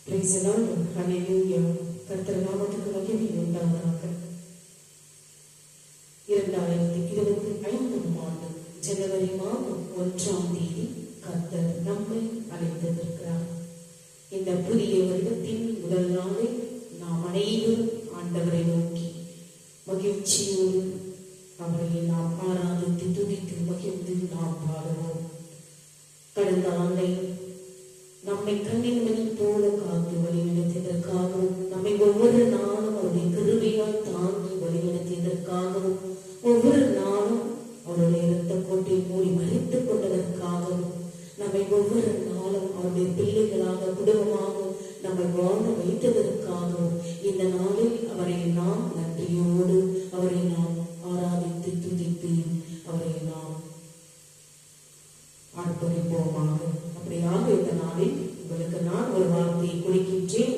Praise the Lord. Hallelujah. கர்த்தர் நாமத்துக்கு மகிமை உண்டாவதாக. 2025 ஆண்டு ஜனவரி மாதம் 1ஆம் தேதி கர்த்தர் நம்மை அழைத்திருக்கிறார். இந்த புதிய வருடத்தின் முதல் நாளில் நாம் அனைவரும் ஆண்டவரை நோக்கி மகிழ்ச்சியோடு அவரை நாம் ஆராதித்து துதித்து மகிழ்ந்து நாம் பாடுவோம். கடந்த ஆண்டை நம்மை கண்ணின் மணி போல காத்து வழிநடத்தியதற்காகவும், நம்மை ஒவ்வொரு நாளும் அவருடைய கிருபையால் தாங்கி வழிநடத்தியதற்காகவும், ஒவ்வொரு நாளும் அவருடைய இரத்த கோட்டை மூடி மறைத்துக் கொண்டதற்காகவும், நம்மை ஒவ்வொரு நாளும் அவருடைய பிள்ளைகளாக குடும்பமாக நம்மை வாழ வைத்ததற்காகவும், இந்த நாளில் அவரை நாம் நன்றியோடு அவரை நாம் ஆராதித்து துதித்து அவரை நாம் ஆர்ப்பரிப்போமாக. அப்படியாக இந்த நாளில் உங்களுக்கு நான் ஒரு வார்த்தையை கொடுக்கின்றேன்.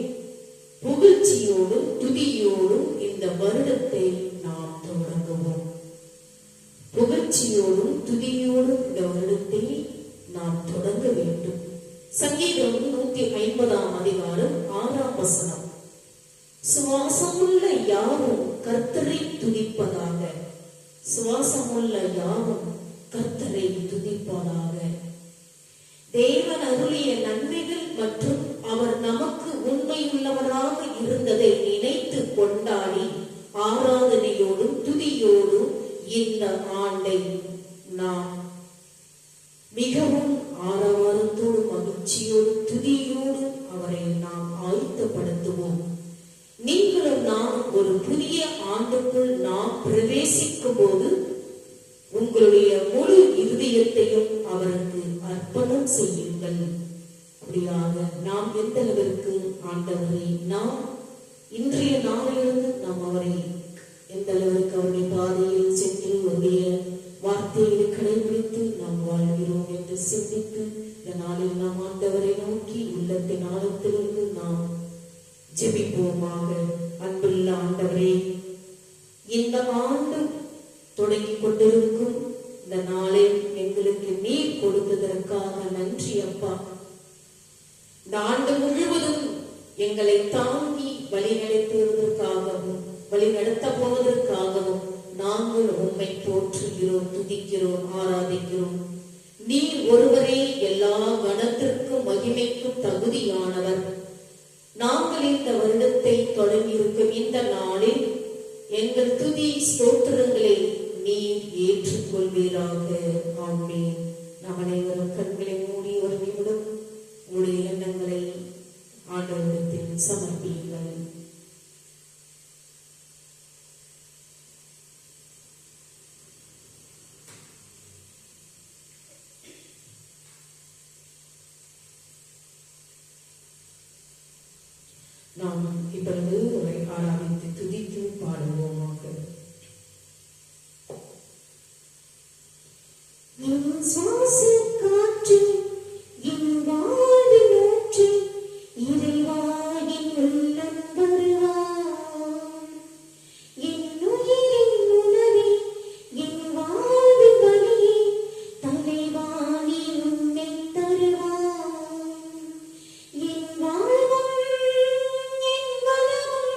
புகழ்ச்சியோடு துதியோடு இந்த வருடத்தை நாம் தொடங்குவோம். புகழ்ச்சியோடும் துதியோடும் இந்த வருடத்தை நாம் தொடங்க வேண்டும். சங்கீதம் 150ஆம் அதிகாரம் 6ஆம் வசனம். சுவாசமுள்ள யாவும் கர்த்தரை துதிப்பதாக. சுவாசமுள்ள யாவும் கர்த்தரை துதிப்பதாக. தேவன் அருளிய நன்மைகள் மற்றும் அவர் நமக்கு உண்மையுள்ளவராக இருந்ததை நினைத்து கொண்டாடி ஆராதனையோடும் துதியோடும் இந்த ஆண்டை நாம் மிகவும் ஆரவாரத்தோடு மகிழ்ச்சியோடு துதியோடு அவரை நாம் ஆயத்தப்படுத்துவோம். நீங்களும் நாம் ஒரு புதிய ஆண்டுக்குள் நாம் பிரவேசிக்கும் போது உங்களுடைய முழு இருதயத்தையும் அவருக்கு அர்ப்பணம் செய்யுங்கள். அப்படியாக நாம் எந்த அளவிற்கு ஆண்டவரை நாம் இன்றைய நாளிலிருந்து நாம் அவரை எந்த அளவிற்கு அவருடைய பாதையில் சென்று அவருடைய வார்த்தையை கடைபிடித்து நாம் வாழ்கிறோம் என்று சிந்தித்து இந்த நாளில் நாம் ஆண்டவரை நோக்கி உள்ளத்தின் ஆழத்திலிருந்து நாம் ஜெபிப்போமாக. அன்புள்ள ஆண்டவரே, இந்த ஆண்டு தொடங்கி கொண்டிருக்கும் இந்த நாளில் எங்களுக்கு நீர் கொடுத்ததற்காக நன்றி அப்பா. இந்த ஆண்டு முழுவதும் எங்களை தாங்கி வழிநடத்துவதற்காகவும் வழிநடத்த போவதற்காகவும் நாங்கள் உம்மை போற்றுகிறோம், துதிக்கிறோம், ஆராதிக்கிறோம். நீர் ஒருவரே எல்லா கணத்திற்கும் மகிமைக்கும் தகுதியானவர். நாங்கள் இந்த வருடத்தை தொடங்கியிருக்கும் இந்த நாளில் எங்கள் துதி ஸ்தோத்திரங்களை நீர் ஏற்றுக்கொள்வீராக. ஆமென். நாம் அனைவரும் கண்களை மூடி ஒரு நிமிடம் உங்களுடைய எண்ணங்களை ஆண்டவரிடத்தில் சமர்ப்பியுங்கள். நாம் இப்பொழுது அவரை ஆராதித்து துதித்து பாடுவோமாக. சுவாச காற்று என் வாழ்வில் ஊற்று இறைவாயின் உள்ளம் வருவான். என் உயிரின் உணவே என் வாழ்வின் வழியே தலைவாணி உன்னை தருவான். என் வாழ்வும் என் பலமும்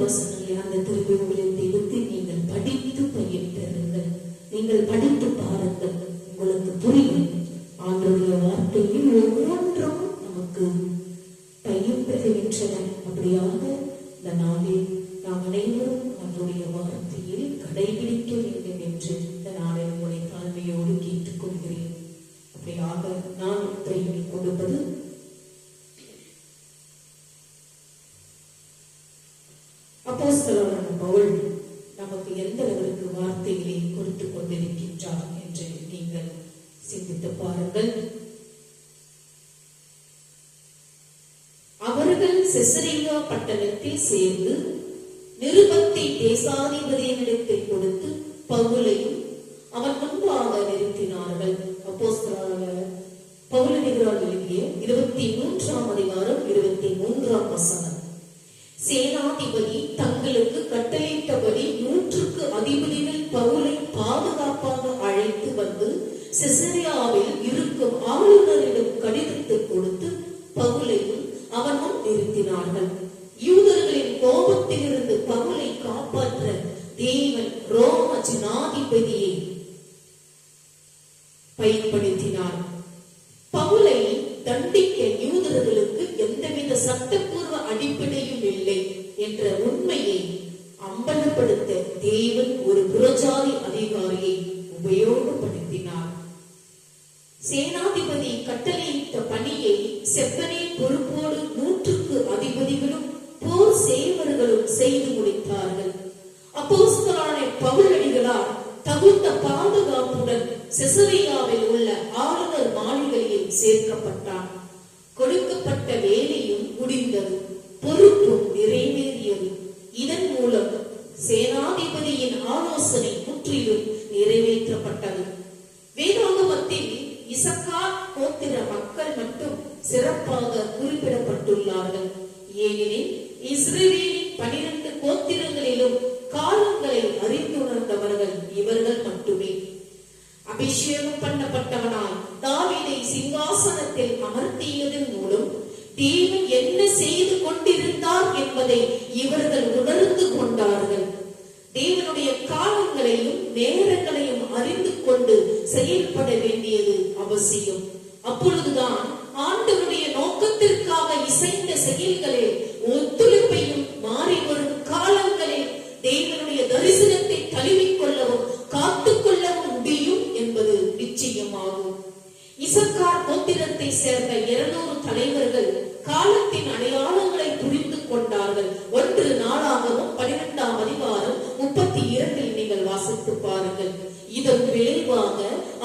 வசனங்களை அந்த திருவிழாவில் எடுத்து நீங்கள் படித்து பயிற்றுங்கள். நீங்கள் படித்து பாருங்கள், உங்களுக்கு புரியும். ஆண்டவருடைய வார்த்தையில் ஒவ்வொன்றும் நமக்கு பயிர் பெறுகின்றன. அப்படியாக இந்த நாளில் நாம் அனைவரும் அவருடைய வார்த்தையில் கடைபிடிக்க வேண்டும் என்று இந்த நாளில் உங்களை தாழ்மையோடு கேட்டுக்கொள்கிறேன். அப்படியாக நான் உத்தரவு கொடுப்பது அப்போஸ்தலனான பவுல் நமக்கு எந்த அளவிற்கு வார்த்தைகளை கொடுத்து கொண்டிருக்கின்றார் என்று நீங்கள் சிந்தித்து பாருங்கள். அவர்கள் செசரியா பட்டணத்தில் சேர்ந்து நிருபத்தை தேசாதிபதியினிடத்தில் கொடுத்து பவுலையும் அவன் முன்பாக நிறுத்தினார்கள். அப்போஸ்தலனான பவுல் எழுதிய 23ஆம் அதிகாரம் 23ஆம் வசனம். சேனாதிபதி தங்களுக்கு கட்டளையிட்டபடி 100க்கு அதிபதிகள் பவுலை பாதுகாப்பாக அழைத்து வந்து செசரியாவில் இருக்கும் ஆளுநரிடம் கடிதத்தை கொடுத்து பவுலையும் அவனும் நிறுத்தினார்கள். யூதர்களின் கோபத்திலிருந்து பவுலை காப்பாற்ற தேவன் ரோம ஜனாதிபதியை பயன்படுத்தினார். பவுலை தண்டிக்க யூதர்களுக்கு எந்தவித சட்டப்பூர்வ அடிப்படையும் இல்லை என்ற உண்மையை அம்பலப்படுத்த தேவன் ஒரு புறஜாதி அதிகாரியை உபயோகப்படுத்தினார். சேனாதிபதி கட்டளையிட்ட பணியை செப்பனே பொறுப்போடு 100க்கு அதிபதிகளும் போர் சேவர்களும் செய்து முடித்தார்கள். அப்போஸ்தலனான பவுல் அடிகளார் தகுந்த பாதுகாப்புடன் செசரியாவில் உள்ள ஆளுநர் மாளிகையில் சேர்க்கப்பட்டார். கொடுக்கப்பட்ட வேலையும் முடிந்தது, பொறுப்பும் நிறைவேறியது. இதன் மூலம் சேனாதிபதியின் ஆலோசனை முற்றிலும் நிறைவேற்றப்பட்டது. வேதாகமத்தில் இசக்கார் கோத்திர மக்கள் மட்டும் சிறப்பாக குறிப்பிடப்பட்டுள்ளார்கள். ஏனெனில் இஸ்ரவேலின் 12 கோத்திரங்களிலும் காலங்களை அறிந்துணர்ந்தவர்கள் இவர்கள் மட்டுமே. அபிஷேகம் பண்ணப்பட்டவனாய் தாவீதை சிங்காசனத்தில் அமர்த்தியதன் மூலம் தேவன் என்ன செய்து கொண்டிருந்தார் என்பதை இவர்கள் உணர்ந்து கொண்டார்கள். தேவனுடைய காலங்களையும் நேரங்களையும் அறிந்து கொண்டு செயல்பட வேண்டியது அவசியம். அப்பொழுதுதான் ஆண்டவருடைய நோக்கத்திற்காக இசைந்த செயல்களில் ஒத்துழைப்பையும் மாறி வரும் காலங்களில் தேவனுடைய தரிசனத்தை தழுவிக்கொள்ளவும் காத்துக்கொள்ளவும் முடியும் என்பது நிச்சயமாகும். இசக்கார் கோத்திரத்தை சேர்ந்த 200 தலைவர்கள் காலத்தின் அடையாளங்களை புரிந்து கொண்டார்கள். 1 நாளாகவும் 12ஆம் அதிகாரம் 32 நீங்கள் வாசித்து பாருங்கள். இதன் விளைவாக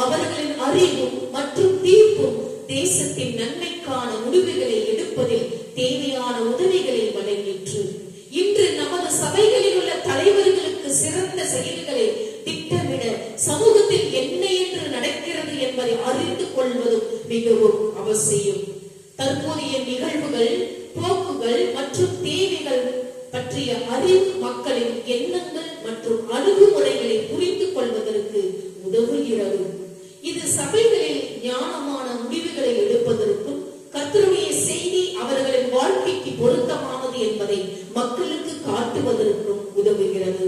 அவர்களின் அறிவும் மற்றும் தீர்ப்பும் தேசத்தின் நன்மைக்கான முடிவுகளை எடுப்பதில் தேவையான உதவிகளை வழங்கிற்று. இன்று நமது சபைகளில் உள்ள தலைவர்களுக்கு சிறந்த செயல்களை திட்டமிட சமூகத்தில் என்ன என்று நடக்கிறது என்பதை அறிந்து கொள்வதும் மிகவும் அவசியம். தற்போதைய நிகழ்வுகள், போக்குகள் மற்றும் தேவைகள் பற்றிய அறிவு மக்களின் எண்ணங்கள் மற்றும் அணுகுமுறைகளை புரிந்து கொள்வதற்கு உதவுகிறது. இது சபைகளில் ஞானமான முடிவுகளை எடுப்பதற்கும் கர்த்தருடைய செய்தி அவர்களின் வாழ்க்கைக்கு பொருத்தமானது என்பதை மக்களுக்கு காட்டுவதற்கும் உதவுகிறது.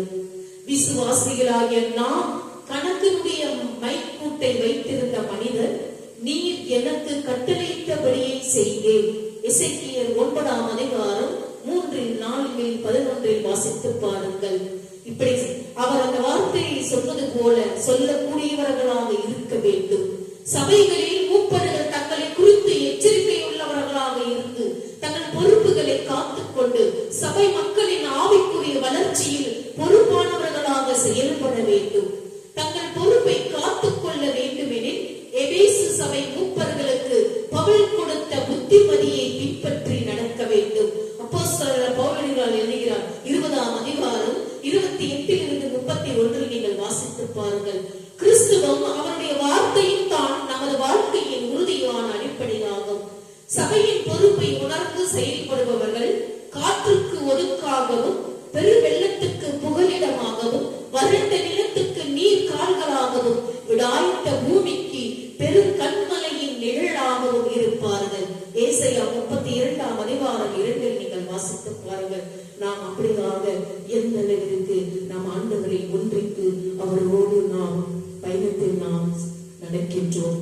விசுவாசிகளாகிய நாம் கணக்கினுடைய மைக்கூட்டை வைத்திருந்த மனிதர், நீர் எனக்கு கட்டளையிட்டபடியே செய்தேன். எசேக்கியேல் 9ஆம் அதிகாரம் 3:4-11 வாசித்து பாருங்கள். இப்படி அவர் அந்த வார்த்தையை சொன்னது போல சொல்லக்கூடியவர்களாக இருக்க வேண்டும். சபைகளில் மூப்பர்கள் தங்களை குறித்து எச்சரிக்கை உள்ளவர்களாக இருந்து தங்கள் பொறுப்புகளை காத்துக்கொண்டு சபை மக்களின் ஆவிக்குரிய வளர்ச்சியில் பொறுப்பானவர்களாக செயல்பட வேண்டும். தங்கள் பொறுப்பை காத்துக்கொள்ள வேண்டும் எனில் எபேசு சபை மூப்பர்களுக்கு பவுல் கொடுத்த புத்திமதியை பின்பற்றி நடக்க வேண்டும். அப்போஸ்தலர் பவுல் எழுதுகிறார் 20ஆம் அதிகாரம் 28-31 நீங்கள் வாசித்து பாருங்கள். கிறிஸ்துவும் அவருடைய வார்த்தையும் தான் நமது வாழ்க்கையின் உறுதியான அடிப்படையாகும். சபையின் பொறுப்பை உணர்ந்து செயல்படுபவர்கள் காற்றுக்கு ஒதுக்காகவும், பெரு வெள்ளத்துக்கு புகலிடமாகவும், வறண்ட நிலத்துக்கு நீர் கால்களாகவும், விடாய்த்த பூமிக்கு பெரும் கண்மலையின் நிழலாகவும் இருப்பார்கள். ஏசாயா 32ஆம் அதிகாரம் 2 நீங்கள் வாசித்து பாருங்கள். நாம் அப்படியாக எந்த அளவிற்கு நாம் ஆண்டவரை ஒன்றித்து அவரோடு நாம் பயணத்தில் நாம் நடக்கின்றோம்.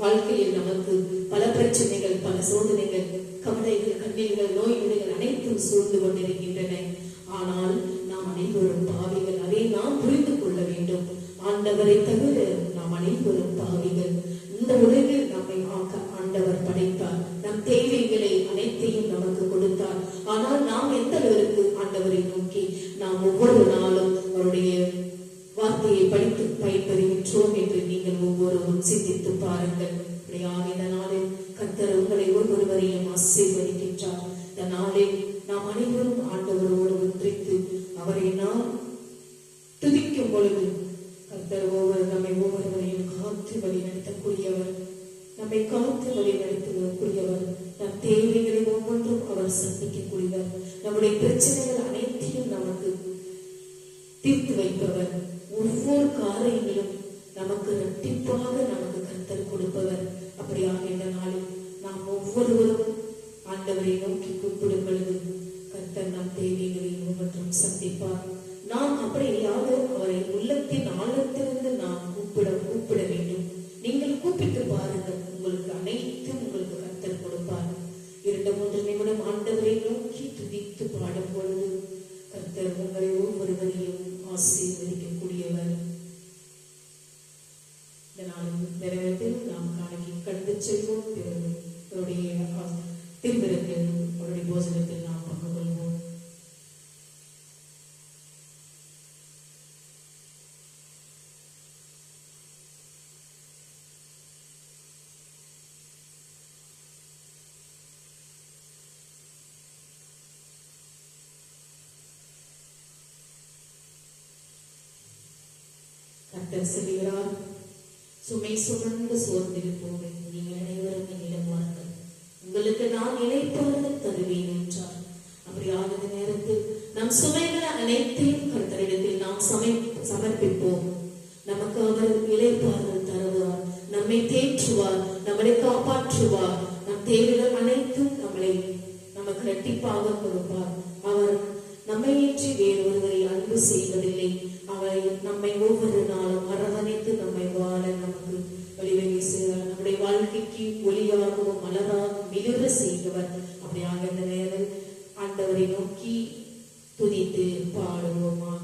வாழ்க்கையில் நமக்கு பல பிரச்சனைகள், பல சோதனைகள், கவலைகள், கண்ணீர்கள், நோய் நொடிகள் அனைத்தும் சூழ்ந்து கொண்டிருக்கின்றன. ஆனால் நாம் அனைவரும் பாவிகள். அதை நாம் புரிந்து கொள்ள வேண்டும். ஆண்டவரை தவிர நாம் அனைவரும் பாவிகள். இந்த உலகில் நம்மை ஆண்டவர் படைத்தார். நம் தேவைகளை அனைத்தையும் நமக்கு கொடுத்தார். ஆனால் நாம் எந்த அளவிற்கு ஆண்டவரை நோக்கி நாம் ஒவ்வொரு நாளும் அவருடைய வார்த்தையை படித்து பயன்பெறுகின்றோம் என்று நீங்கள் ஒவ்வொருவரும் சிந்தித்து பாருங்கள். இந்த நாளில் கர்த்தர் உங்களை ஒவ்வொருவரையும் ஆசீர்வதிக்கின்றார். இந்த நாளில் நாம் அனைவரும் ஆண்டவரோடு ஒன்றித்து அவரை நாம் துதிக்கும் பொழுது கர்த்தர் நம்மை ஒவ்வொருவரையும் காத்து வழி நடத்தக்கூடியவர், நம்மை காத்து வழி நடத்தக்கூடியவர். நம் தேவைகளை ஒவ்வொன்றும் அவர் சந்திக்கக்கூடியவர். நம்முடைய பிரச்சனைகள் அனைத்தையும் நமக்கு தீர்த்து வைப்பவர். ஒவ்வொரு காரியங்களும் நமக்கு இரட்டிப்பாக நமக்கு கர்த்தர் கொடுப்பவர். அப்படியாக இந்த நாளில் நாம் ஒவ்வொருவரும் ஆண்டவரை நோக்கி கூப்பிடும் பொழுது கர்த்தர் நம் தேவைகளை ஒவ்வொன்றும் சந்திப்பார். நாம் அப்படியாக அவரை உள்ளத்தின் ஆழத்திலிருந்து நாம் கூப்பிட வேண்டும். நீங்கள் கூப்பிட்டு பாருங்கள், உங்களுக்கு அனைத்தும் உங்களுக்கு கர்த்தர் கொடுப்பார். 2-3 நிமிடம் ஆண்டவரை நோக்கி துதித்து பாடும் பொழுது கர்த்தர் உங்களை ஒவ்வொருவரையும் ஆசீர்வதிக்கக்கூடியவர். இந்த நாளின் நிறைவேற்றில் நாம் காணிக்கை கடந்து செல்வோம். பிறகு அவருடைய திருவிழத்தில் அவருடைய போஜனத்தில் நாம் பங்கு கொள்வோம். கர்த்தர் சொல்கிறார், சுமை சுமந்து சோர்ந்திருப்போமே நீங்கள் அனைவரும் என்னிடம் வாருங்கள், உங்களுக்கு நான் இளைப்பாறுதல் தருவேன் என்றார். அப்படியான நேரத்தில் நம் சுமைகள் அனைத்தையும் கர்த்தரிடத்தில் நாம் சமர்ப்பிப்போம். நமக்கு அவர் இளைப்பாறுதல் தருவார், நம்மை தேற்றுவார், நம்மளை காப்பாற்றுவார். நம் தேவைகள் அனைத்தும் நமக்கு இரட்டிப்பாக கொடுப்பார். அவர் நம்மை ஏற்றி வேறொருவரை அன்பு செய்வதில்லை. அவர் நம்மை ஒவ்வொரு நாளும் அரவணைத்து நம்மை வாழ நமக்கு வழிவகை செய்வார். நம்முடைய வாழ்க்கைக்கு ஒளியாகவும் மலராகவும் மிளிர செய்கிறவர். அப்படியாக இந்த நேரம் ஆண்டவரை நோக்கி துதித்து பாடுவோமாக.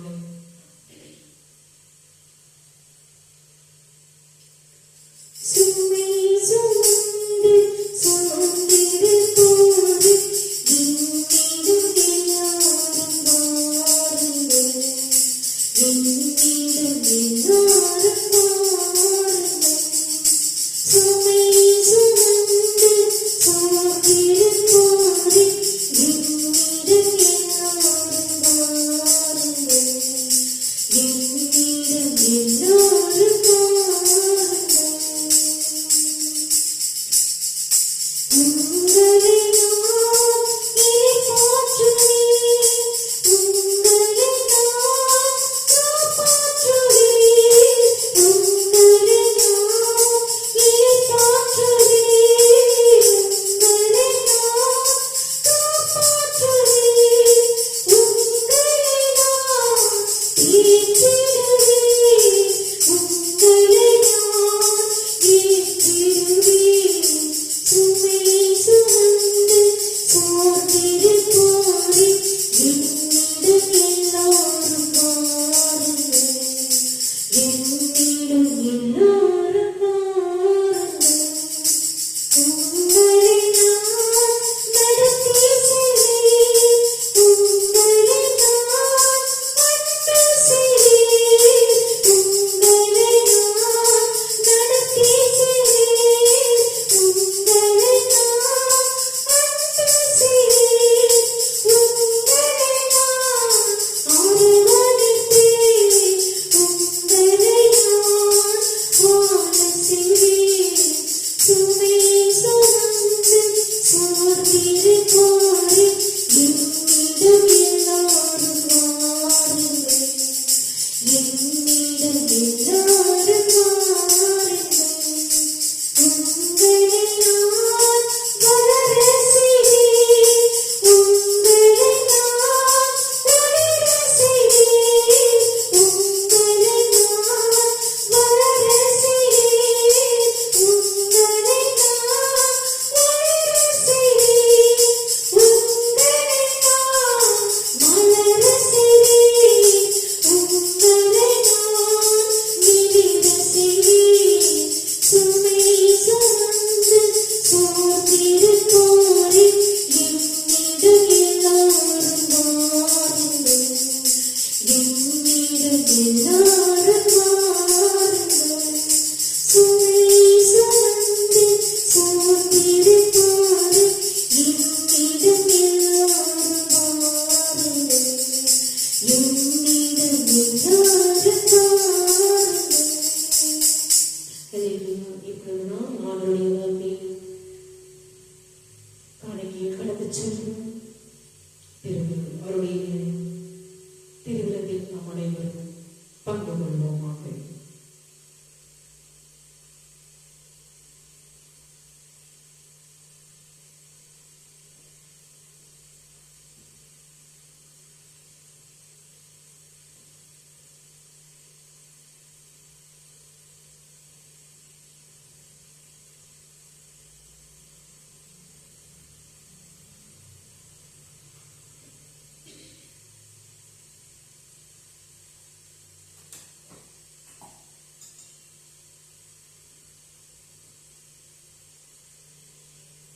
Oh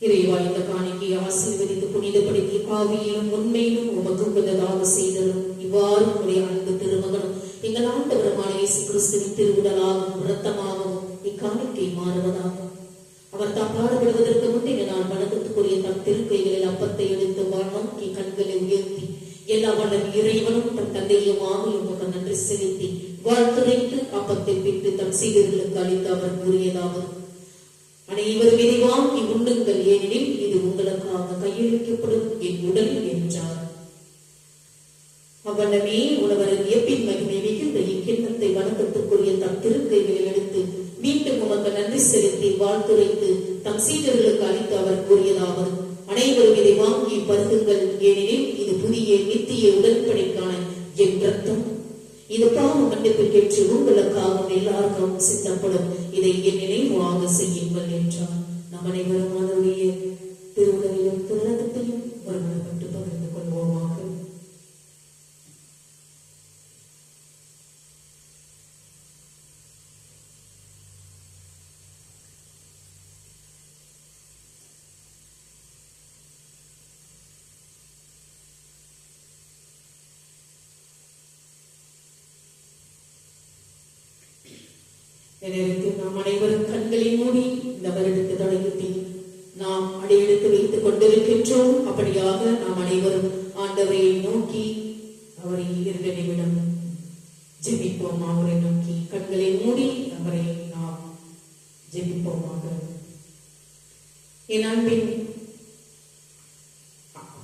இறைவா, இந்த காணிக்கையை ஆசீர்வதித்து புனிதப்படுத்தி ஆவியிலும் உண்மையிலும் உமக்கு உகந்ததாக செய்தலும் இவ்வாறு உடைய அன்பு திருமகனும் எங்கள் ஆண்டவருமான இயேசு கிறிஸ்துவின் திருவுடலாகவும் இரத்தமாகவும் இக்காணிக்கை மாறுவதாகும். அவர் தாம் பாடுபடுவதற்கு முந்தைய நாள் வணக்கத்துக்குரிய தம் திருக்கைகளில் அப்பத்தை எடுத்து நோக்கி கண்களை உயர்த்தி எல்லா வல்ல இறைவனும் தம் தந்தையுமாக உமக்கு நன்றி செலுத்தி வாழ்த்துரைத்து அப்பத்தை பிட்டு தம் சீடர்களுக்கு அளித்து அவர் கூறியதாவது: அனைவரும் இதை வாங்கி உண்ணுங்கள், ஏனெனில் இது உங்களுக்காக கையளிக்கப்படும் என் உடல் என்றார். அவ்வளவே உணவரின் இயப்பின் மகிமை மிகுந்த இக்கிண்ணத்தை வணக்கத்துக்குரிய தம் திருக்கைகளில் எடுத்து மீண்டும் உமக்கு நன்றி செலுத்தி வாழ்த்துரைத்து தம் சீடர்களுக்கு அளித்து அவர் கூறியதாவது: அனைவரும் இதை வாங்கி பருகுங்கள், ஏனெனில் இது புதிய நித்திய உடன்படிக்கான என் ரத்தம். இது பாவ மன்னிப்புக்கேற்று உங்களுக்காகவும் எல்லாருக்கும் சித்தப்படும். இதை என் நினைவாக செய்யுங்கள் என்றார். நம் அனைவரும் அவருடைய திருவுடலையும் திருநத்தையும் ஒருவனப்பட்டு பகிர்ந்து கொள்வோமாக. நாம் அனைவரும் கண்களை மூடி இந்த வருடத்தை தொடங்கி நாம் அடியெடுத்து வைத்துக் கொண்டிருக்கின்றோம். அப்படியாக நாம் அனைவரும் ஆண்டவரை நோக்கி அவரை 2 நிமிடம் ஜெபிப்போம். அவரை நோக்கி கண்களை மூடி அவரை நாம் ஜெபிப்போமாக. என் அன்பின்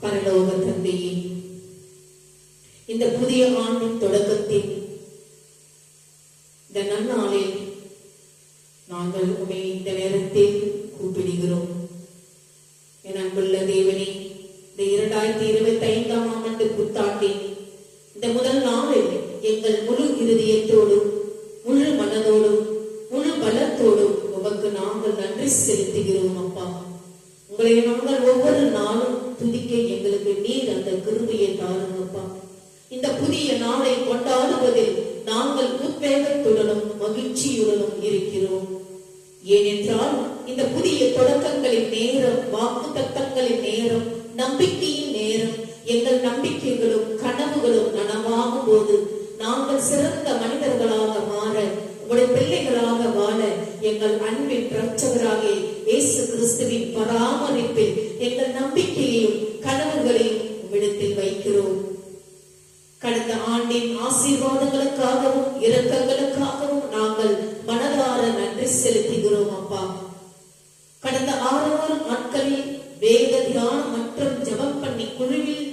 பரலோக தந்தையே, இந்த புதிய ஆண்டின் தொடக்கத்தில் இந்த நன்னாளில் நாங்கள் உண்மை இந்த நேரத்தில் கூப்பிடுகிறோம். என் அன்புள்ள தேவனே, இந்த 2025ஆம் ஆண்டு புத்தாண்டில் இந்த முதல் நாளில் எங்கள் முழு இருதயத்தோடும் முழு மனதோடும் முழு பலத்தோடும் உமக்கு நாங்கள் நன்றி செலுத்துகிறோம். அப்பா, உங்களை நாங்கள் ஒவ்வொரு நாளும் துதிக்க எங்களுக்கு நீர் அந்த கிருபையை தாருங்கப்பா. இந்த புதிய நாளை கொண்டாடுவதில் நாங்கள் உத்வேகத்துடனும் மகிழ்ச்சியுடனும் இருக்கிறோம். ஏனென்றால் இந்த புதிய தொடக்கங்களின் நேரம், வாக்கு தத்தங்களின் நேரம், நம்பிக்கையின் நேரம், எங்கள் நம்பிக்கைகளும் கனவுகளும் நனவாகும் போது நாங்கள் சிறந்த மனிதர்களாக மாற, உங்களுடைய பிள்ளைகளாக வாழ எங்கள் அன்பின் இரட்சகராக இயேசு கிறிஸ்துவின் பராமரிப்பில் எங்கள் நம்பிக்கையையும் கனவுகளையும் உம்மிடத்தில் வைக்கிறோம். கடந்த ஆண்டின் ஆசீர்வாதங்களுக்காகவும் இரக்கங்களுக்காகவும் நாங்கள் மனதார நன்றி செலுத்துகிறோம். அப்பா, கடந்த 6 நாட்களில் வேத தியானம் மற்றும் ஜெபம் பண்ணி குழுவில்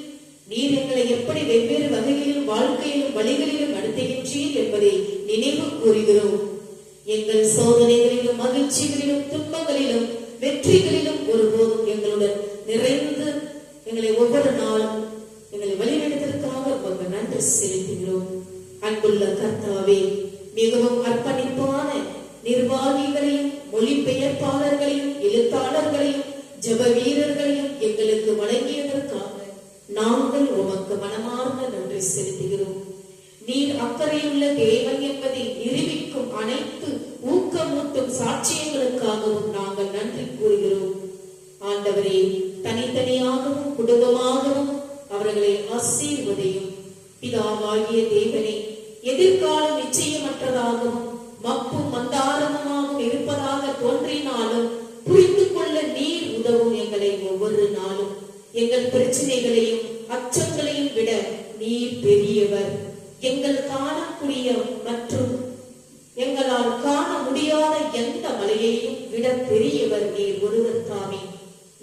நீர் எங்களை எப்படி வெவ்வேறு வகையிலும் வாழ்க்கையிலும் வழிகளிலும் நடத்துகின்றீர் என்பதை நினைவு கூறுகிறோம். எங்கள் சோதனைகளிலும் மகிழ்ச்சிகளிலும் துன்பங்களிலும் வெற்றிகளிலும் ஒருபோதும் எங்களுடன் நிறைந்து எங்களை ஒவ்வொரு நாளும் எங்களை வழிநடத்துவதற்காக உமக்கு நன்றி செலுத்துகிறோம். அன்புள்ள கர்த்தாவே, மிகவும் அர்ப்பணிப்பான நிர்வாகிகளையும் மொழிபெயர்ப்பாளர்களையும் எழுத்தாளர்களையும் ஜெப வீரர்களையும் எங்களுக்கு வழங்கியதற்காக நாங்கள் உமக்கு மனமார்ந்த நன்றி செலுத்துகிறோம். நீர் அக்கறையுள்ள தேவன் என்பதை நிரூபிக்கும் அனைத்து ஊக்கமூட்டும் சாட்சியங்களுக்காகவும் நாங்கள் நன்றி கூறுகிறோம். ஆண்டவரே, தனித்தனியாகவும் குடும்பமாகவும் அவர்களை ஆசீர்வதியும். பிதாவாகிய தேவனே, எதிர்காலம் நிச்சயமற்றதாகவும் மப்பும் மந்தாரமுமாகவும் இருப்பதாக தோன்றினாலும் புரிந்து கொள்ள நீர் உதவும் எங்களை ஒவ்வொரு நாளும். எங்கள் பிரச்சனைகளையும் அச்சங்களையும் விட நீர் பெரியவர். எங்கள் காணக்கூடிய மற்றும் எங்களால் காண முடியாத எந்த மலையையும் விட பெரியவர் நீர் ஒருவர் தாமே.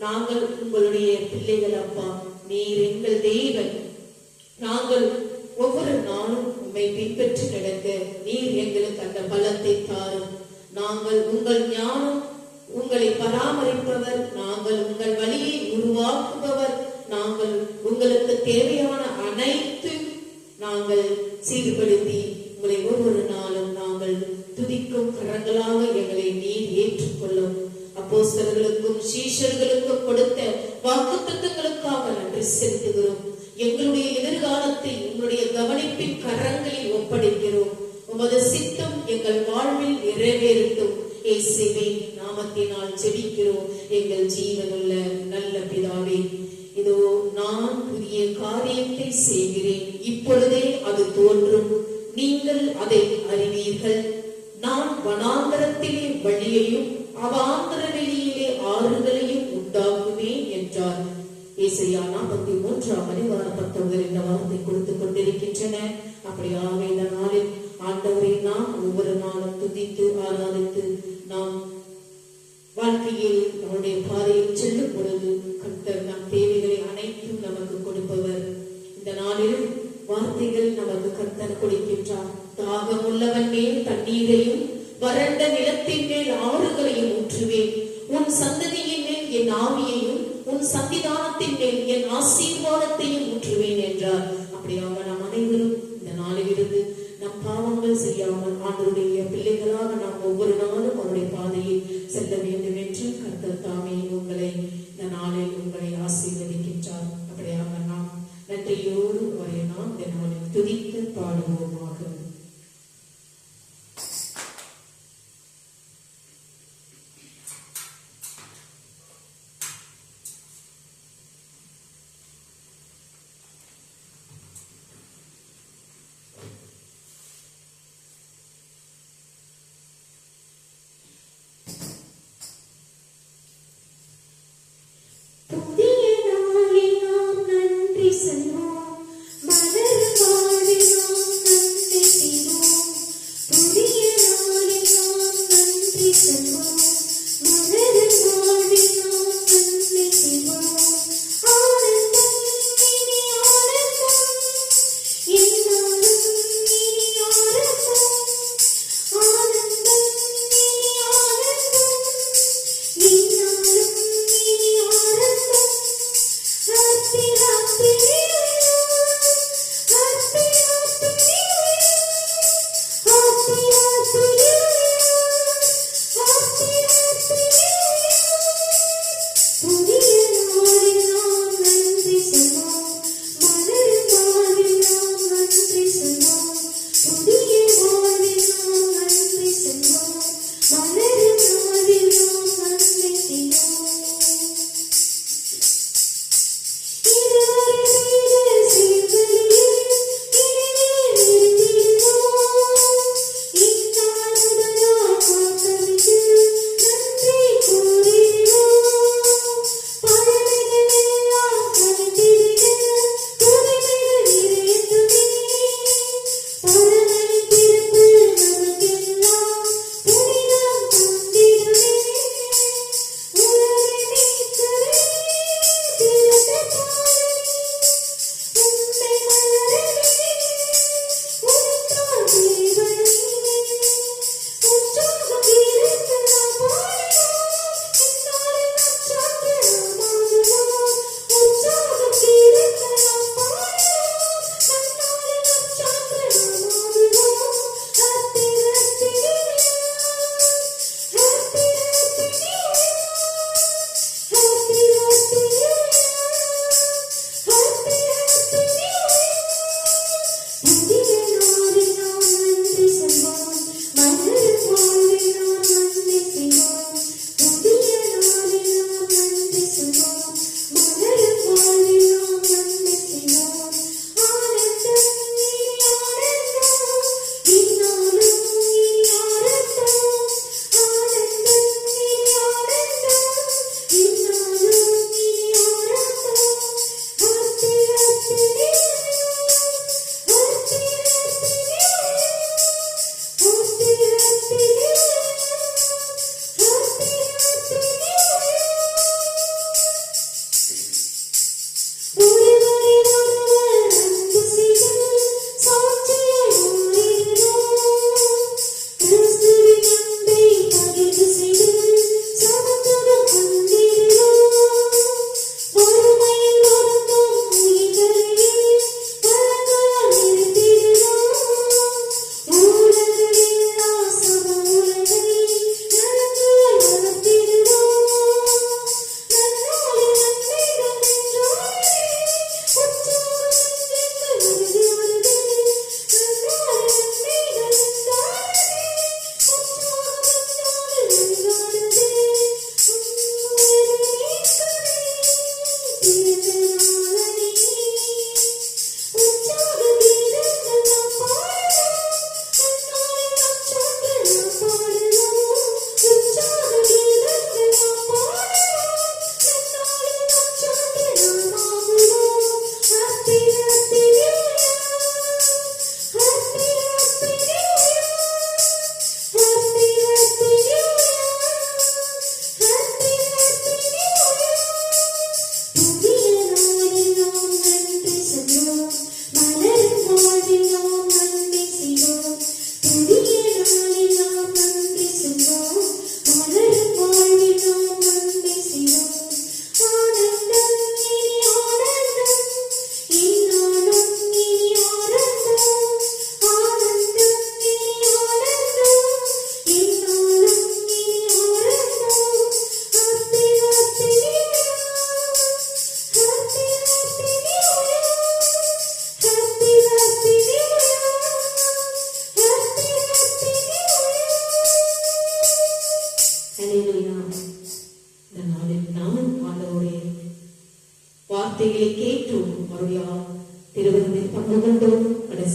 நாங்கள் உங்களுடைய பிள்ளைகள் அப்பா, நீர் எங்கள் தேவன். நாங்கள் ஒவ்வொரு நாளும் உம்மை பின்பற்றி நடக்க நீர் எங்களுக்கு அந்த பலத்தை தாரும். நாங்கள் உங்கள் ஞானம், உங்களை பராமரிப்பவர், நாங்கள் உங்கள் வழியை உருவாக்குபவர், நாங்கள் உங்களுக்கு தேவையான அனைத்து நாங்கள் சீர்படுத்தி உங்களை ஒவ்வொரு நாளும் நாங்கள் துதிக்கும் கரங்களாக எங்களை நீர் ஏற்றுக்கொள்ளும். அப்போஸ்தலர்களுக்கும் சீஷர்களுக்கும் கொடுத்த வாக்குத்தத்தங்களுக்காக நன்றி செலுத்துகிறோம். எங்களுடைய எதிர்காலத்தை உங்களுடைய கவனிப்பின் கரங்களில் ஒப்படைக்கிறோம். உமது சித்தம் எங்கள் வாழ்வில் நிறைவேறட்டும். இயேசுவின் நாமத்தினால் ஜெபிக்கிறோம் எங்கள் ஜீவனுள்ள நல்ல பிதாவே. இதோ நான் புதிய காரியத்தை செய்கிறேன், இப்பொழுதே அது தோன்றும், நீங்கள் அதை அறிவீர்கள். நான் வனாந்தரத்திலே வழியையும் அவாந்தர வெளியிலே ஆறுகளையும் உண்டாக்குவேன் என்றார். ஏசாயா 43:19 இந்த வார்த்தை கொடுத்துக் கொண்டிருக்கின்றன. அப்படியாக இந்த நாளில் ஆண்டவரை நாம் ஒவ்வொரு நாளும் துதித்து ஆராதித்து நாம் வாழ்க்கையில் நம்முடைய பாதையில் செல்லும் பொழுது கர்த்தர் நம் தேவைகளை அனைத்தும் நமக்கு கொடுப்பவர். இந்த நாளிலும் வார்த்தைகள் நமக்கு கர்த்தர் கொடுக்கின்றார். தாகம் உள்ளவன் மேல் தண்ணீரையும் வறண்ட நிலத்தின் மேல் ஆறுகளையும் ஊற்றுவேன். உன் சந்ததியின் மேல் என் ஆவியையும் உன் சந்திதானத்தின் மேல் என் ஆசீர்வாதத்தையும் ஊற்றுவேன் என்றார். அப்படியாக நாம் அனைவரும் இந்த நாளிலிருந்து நம் பாவங்கள் செய்யாமல் ஆண்டவருடைய பிள்ளைகளாக நாம் ஒவ்வொரு நாளும் அவருடைய பாதையில் செல்ல வேண்டும் என்று கர்த்தர் தாமே உங்களை இந்த நாளில் உங்களை ஆசீர்வதிக்கின்றார். அப்படியாக நாம் நன்றியோடு அவரை நாம் இந்த நாளில் துதித்து பாடுவோமாக. Senhor, mas ele pode não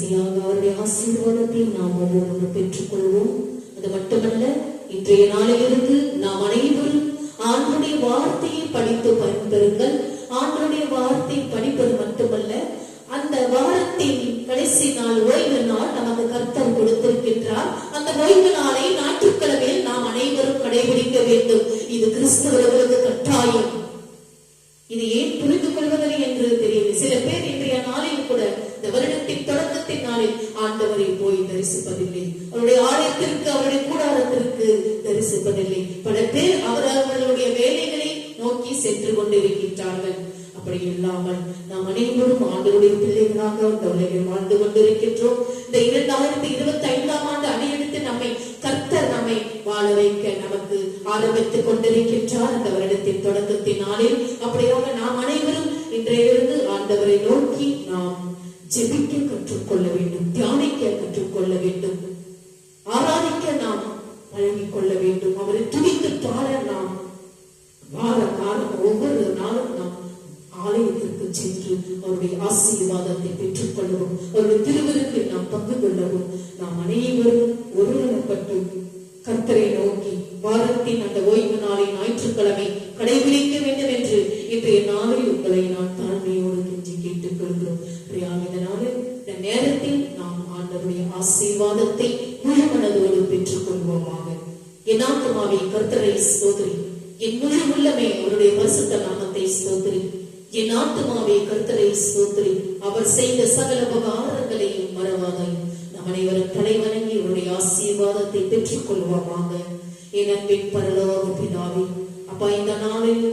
சரியாக அவருடைய ஆசீர்வாதத்தை நாம் ஒவ்வொருவரும் பெற்றுக்கொள்வோம். அது மட்டுமல்ல, இன்றைய நாளிலிருந்து நாம் அனைவரும் ஆண்டவருடைய வார்த்தையை படித்து பயன்பெறுங்கள். ஆண்டவருடைய வார்த்தை படிப்பது மட்டுமல்ல, அந்த வாரத்தின் கடைசி நாள் ஓய்வு நாள் நமக்கு கர்த்தர் கொடுத்திருக்கின்றார். அந்த ஓய்வு நாளை ஞாயிற்றுக்கிழமையில் நாம் அனைவரும் கடைபிடிக்க வேண்டும். இது கிறிஸ்தவர்களுக்கு கட்டாயம். இது ஏன் புரிந்து கொள்வதில்லை என்று தெரியவில்லை. சில பேர் இன்றைய நாளில் கூட இந்த வருடத்தின் தொடக்கத்தின் நாளில் ஆண்டவரை போய் தரிசிப்பதில்லை. அவருடைய ஆலயத்திற்கு, அவருடைய கூடாரத்திற்கு தரிசிப்பதில்லை. பல பேர் அவர்களுடைய வேலைகளை நோக்கி சென்று கொண்டிருக்கின்றார்கள். அப்படி இல்லாமல் நாம் அனைவரும் ஆண்டவருடைய பிள்ளைகளாக இந்த உலகில் வாழ்ந்து கொண்டிருக்கின்றோம். இந்த 2025ஆம் ஆண்டு அணையெடுத்து கர்த்தர் நம்மை வாழ வைக்க நமக்கு ஆரம்பித்துக் கொண்டிருக்கின்றார். அந்த வருடத்தின் தொடக்கத்தின் நாளில் அப்படியாக நாம் அனைவரும் இன்றையிலிருந்து ஆண்டவரை நோக்கி நாம் ஜெபிக்க கற்றுக்கொள்ள வேண்டும், தியானிக்க கற்றுக்கொள்ள வேண்டும், ஆராதிக்க நாம் பழகிக் கொள்ள வேண்டும். அவரை துதித்து பாட நாம் ஒவ்வொரு நாளும் நாம் ஆலயத்திற்கு சென்று அவருடைய ஆசீர்வாதத்தை பெற்றுக் கொள்ளவும், அவருடைய திருவிருந்தில் நாம் பங்கு கொள்ளவும் நாம் அனைவரும் ஒருவனப்பட்டு கர்த்தரை நோக்கி வாரத்தின் அந்த ஓய்வு நாளை ஞாயிற்றுக்கிழமை கடைபிடிக்க வேண்டும் என்று இன்றைய நாளில் உங்களை நான் தாழ்மையோடு கெஞ்சி கேட்டுக் கொள்கிறோம். இந்த நாளில் இந்த நேரத்தில் நாம் ஆண்டவருடைய ஆசீர்வாதத்தை முழு மனதோடு பெற்றுக் கொள்வோமாக. என் ஆத்துமாவே கர்த்தரை ஸ்தோத்திரி, என் முழு உள்ளமே அவருடைய பரிசுத்த நாமத்தை ஸ்தோத்திரி. என் ஆத்துமாவே கர்த்தரை ஸ்தோத்திரி, அவர் செய்த சகல உபகாரங்களையும் மறவாதாய். நம் அனைவரும் தலைவணங்கி அவருடைய ஆசீர்வாதத்தை பெற்றுக் கொள்வோமாக. என் அன்பின் பரலோக பிதாவே, அப்பா, இந்த நாளில்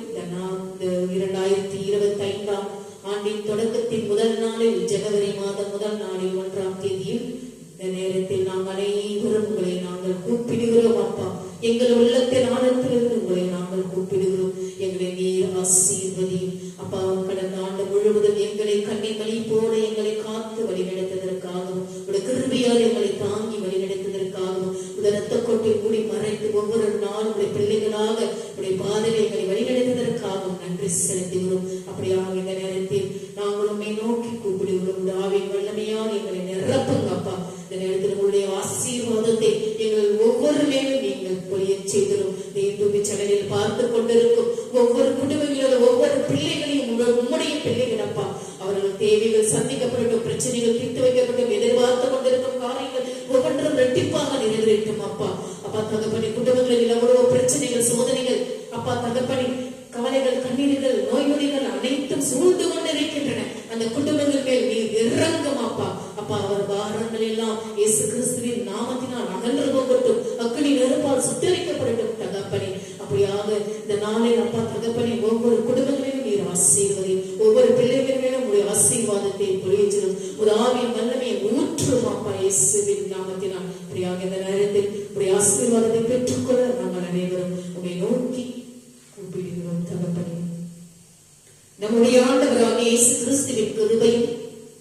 2025ஆம் ஆண்டின் தொடக்கத்தின் முதல் நாளில், ஜனவரி மாதம் முதல் நாளில் 1ஆம் தேதியில் இந்த நேரத்தில் நாம் அனைவரும் உங்களை நாங்கள் கூப்பிடுகிறோம். அப்பா, எங்கள் உள்ளத்தின் ஆழத்திலிருந்து உங்களை நாங்கள் கூப்பிடுகிறோம். எங்களை நீர் ஆசீர்வதியும். அப்பா, கடந்த ஆண்டு முழுவதும் எங்களை கண்ணிமணி போல எங்களை காத்து வழிநடத்ததற்காகவும், உடைய கிருபையால் எங்களை தாங்கி வழிநடத்ததற்காகவும், உடைய ரத்த கொட்டை மூடி மறைத்து ஒவ்வொரு நாளும் உடைய பிள்ளைகளாக உடைய பாதையை எங்களை வழிநடத்ததற்காகவும் நன்றி செலுத்துகிறோம். அப்படியாக இந்த நேரத்தில் நாங்கள் உண்மை நோக்கி கூப்பிடுகிறோம். உடைய ஆவியின் வல்லமையால் எங்களை நிரப்புங்க. அப்பா, இந்த நேரத்தில் உங்களுடைய ஆசீர்வாதத்தை எங்கள் ஒவ்வொரு மேலும் நீங்கள் பொழிய செய்திடும். யூடியூப் சேனலில் பார்த்து கொண்டிருக்கும் ஒவ்வொரு குடும்பங்களோட ஒவ்வொரு பிள்ளைகளையும் உம்முடைய பிள்ளைகள் அப்பா, அவர்கள் தேவைகள் சந்திக்கப்படட்டும், பிரச்சனைகள் தீர்த்து வைக்கப்பட்டும், எதிர்பார்த்து கொண்டிருக்கும் காரியங்கள் ஒவ்வொன்றும் இரட்டிப்பாக நிறைவேற்றும். அப்பா அப்பா தகப்பனே, குடும்பங்களில் எவ்வளவோ பிரச்சனைகள், சோதனைகள் அப்பா தகப்பனே, கவலைகள், கண்ணீர்கள், நோய் நொடிகள் அனைத்தும் சூழ்ந்து கொண்டிருக்கின்றன. அந்த குடும்பங்கள் மேல் நீர் இறங்கும். அப்பா அப்பா, அவர் பாரங்கள் எல்லாம் இயேசு கிறிஸ்துவின் நாமத்தினால் அகன்று போகட்டும், அக்கினி நெருப்பால் சுட்டரிக்கப்படட்டும் தகப்பனே. அப்படியாக இந்த நாளில் அப்பா தகப்பனே, ஒவ்வொரு குடும்பங்களிலும் நீர் ஆசீர்வதி, ஒவ்வொரு பிள்ளைகள் மேலும் உடைய ஆசீர்வாதத்தை பொழிச்சிடும், ஒரு ஆவியின் வல்லமையை ஊற்றும். அப்பா, இயேசுவின் நாமத்தினால் அப்படியாக இந்த நேரத்தில் உடைய ஆசீர்வாதத்தை பெற்றுக்கொள்ள நாங்கள் அனைவரும் உங்களை நோக்கி கூப்பிடுகிறோம் தகப்பனே. நம்முடைய ஆண்டவராகிய இயேசு கிறிஸ்துவின் கிருபையும்,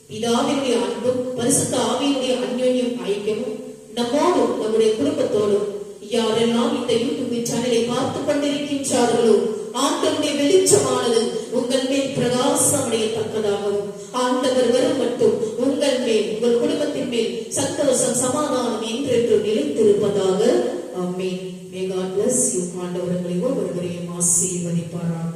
பிதாவினுடைய அன்பும், பரிசுத்த ஆவியினுடைய அன்யோன்யம் ஐக்கியமும் நம்மோடும் நம்முடைய குடும்பத்தோடும் யாரெல்லாம் இந்த யூடியூப் சேனலை பார்த்து கொண்டிருக்கின்றார்களோ, ஆண்டவருடைய வெளிச்சமானது உங்கள் மேல் பிரகாசம் அடையத்தக்கதாகவும், ஆண்டவர் வரும் மட்டும் உங்கள் மேல், உங்கள் குடும்பத்தின் மேல் சந்தோஷம், சமாதானம் என்றென்று நிலைத்திருப்பதாக. ஆமென். May God bless you. ஆண்டவர் உங்களை ஒவ்வொருவரையும் ஆசீர்வதிப்பாராக.